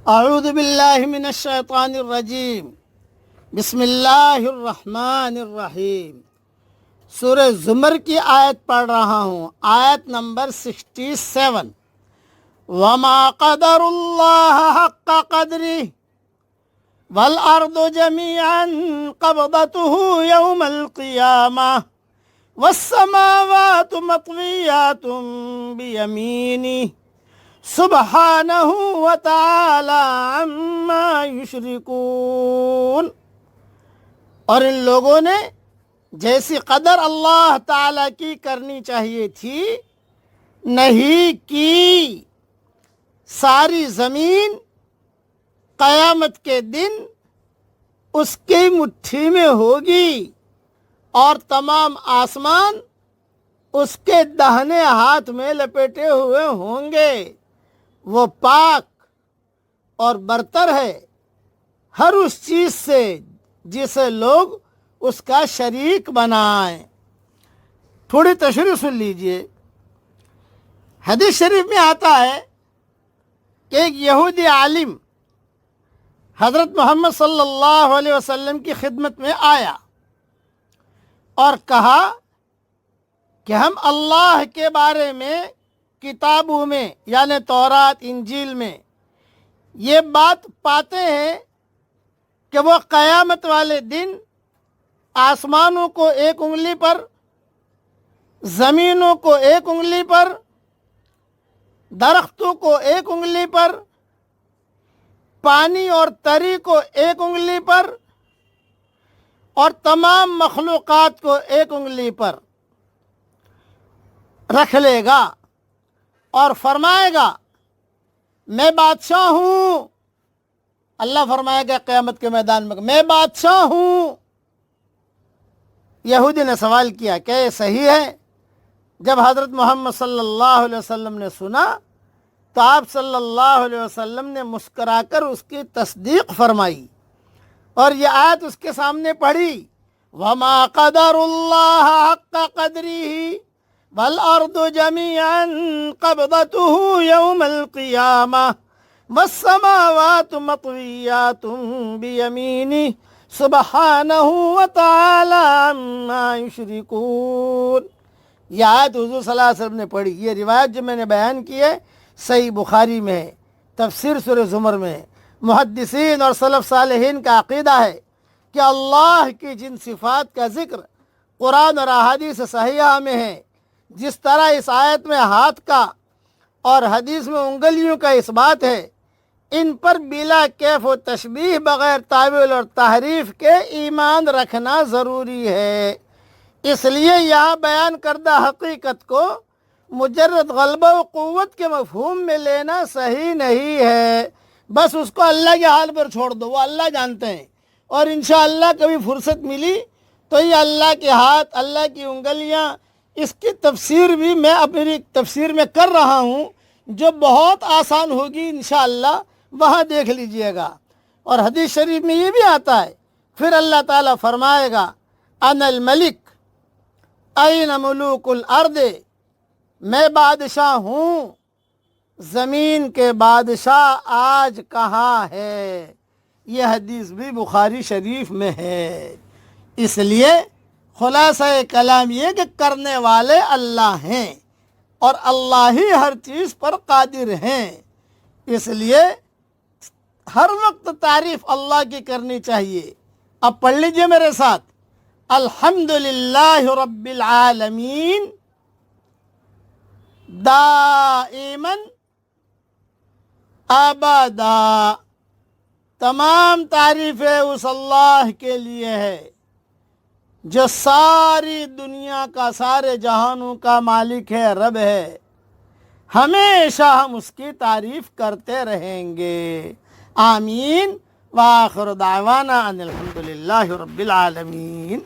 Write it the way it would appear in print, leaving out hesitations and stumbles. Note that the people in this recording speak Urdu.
اعوذ باللہ من الشیطان الرجیم، بسم اللہ الرحمن الرحیم۔ سورہ زمر کی آیت پڑھ رہا ہوں، آیت نمبر 67۔ وما قدر اللہ حق قدرہ والارض جميعا قبضته يوم القيامة والسماوات مطويات بيمينه سبحانہ وتعالی عما یشرکون۔ اور ان لوگوں نے جیسی قدر اللہ تعالی کی کرنی چاہیے تھی نہیں کی۔ ساری زمین قیامت کے دن اس کی مٹھی میں ہوگی اور تمام آسمان اس کے داہنے ہاتھ میں لپیٹے ہوئے ہوں گے۔ وہ پاک اور برتر ہے ہر اس چیز سے جسے لوگ اس کا شریک بنائیں۔ تھوڑی تشریح سن لیجئے۔ حدیث شریف میں آتا ہے کہ ایک یہودی عالم حضرت محمد صلی اللہ علیہ وسلم کی خدمت میں آیا اور کہا کہ ہم اللہ کے بارے میں کتابوں میں یعنی تورات انجیل میں یہ بات پاتے ہیں کہ وہ قیامت والے دن آسمانوں کو ایک انگلی پر، زمینوں کو ایک انگلی پر، درختوں کو ایک انگلی پر، پانی اور تری کو ایک انگلی پر اور تمام مخلوقات کو ایک انگلی پر رکھ لے گا اور فرمائے گا میں بادشاہ ہوں۔ اللہ فرمائے گا قیامت کے میدان میں میں بادشاہ ہوں۔ یہودی نے سوال کیا کہ یہ صحیح ہے؟ جب حضرت محمد صلی اللہ علیہ وسلم نے سنا تو آپ صلی اللہ علیہ وسلم نے مسکرا کر اس کی تصدیق فرمائی اور یہ آیت اس کے سامنے پڑھی، وما قدر اللہ حق قدرہ والارض جميعا قبضته يوم القيامة والسماوات مطويات بيمينه سبحانہ وتعالی عما یشرکون۔ یہ آیت حضور صلی اللہ علیہ وسلم نے پڑھی۔ یہ روایت جو میں نے بیان کی ہے صحیح بخاری میں ہے، تفسیر سورہ زمر میں ہے۔ محدثین اور سلف صالحین کا عقیدہ ہے کہ اللہ کی جن صفات کا ذکر قرآن اور احادیث صحیحہ میں ہے، جس طرح اس آیت میں ہاتھ کا اور حدیث میں انگلیوں کا اس بات ہے، ان پر بلا کیف و تشبیہ بغیر تعویل اور تحریف کے ایمان رکھنا ضروری ہے۔ اس لیے یہاں بیان کردہ حقیقت کو مجرد غلبہ و قوت کے مفہوم میں لینا صحیح نہیں ہے۔ بس اس کو اللہ کے حال پر چھوڑ دو، وہ اللہ جانتے ہیں، اور انشاءاللہ کبھی فرصت ملی تو یہ اللہ کے ہاتھ، اللہ کی انگلیاں، اس کی تفسیر بھی میں اپنی تفسیر میں کر رہا ہوں جو بہت آسان ہوگی انشاءاللہ، وہاں دیکھ لیجئے گا۔ اور حدیث شریف میں یہ بھی آتا ہے، پھر اللہ تعالیٰ فرمائے گا انا الملک این ملوک الارض، میں بادشاہ ہوں، زمین کے بادشاہ آج کہاں ہے۔ یہ حدیث بھی بخاری شریف میں ہے۔ اس لیے خلاصہ کلام یہ کہ کرنے والے اللہ ہیں اور اللہ ہی ہر چیز پر قادر ہیں۔ اس لیے ہر وقت تعریف اللہ کی کرنی چاہیے۔ اب پڑھ لیجئے میرے ساتھ، الحمدللہ رب العالمین دائما ابدا۔ تمام تعریفیں اس اللہ کے لیے ہے جو ساری دنیا کا، سارے جہانوں کا مالک ہے، رب ہے۔ ہمیشہ ہم اس کی تعریف کرتے رہیں گے۔ آمین۔ وآخر دعوانا ان الحمدللہ رب العالمین۔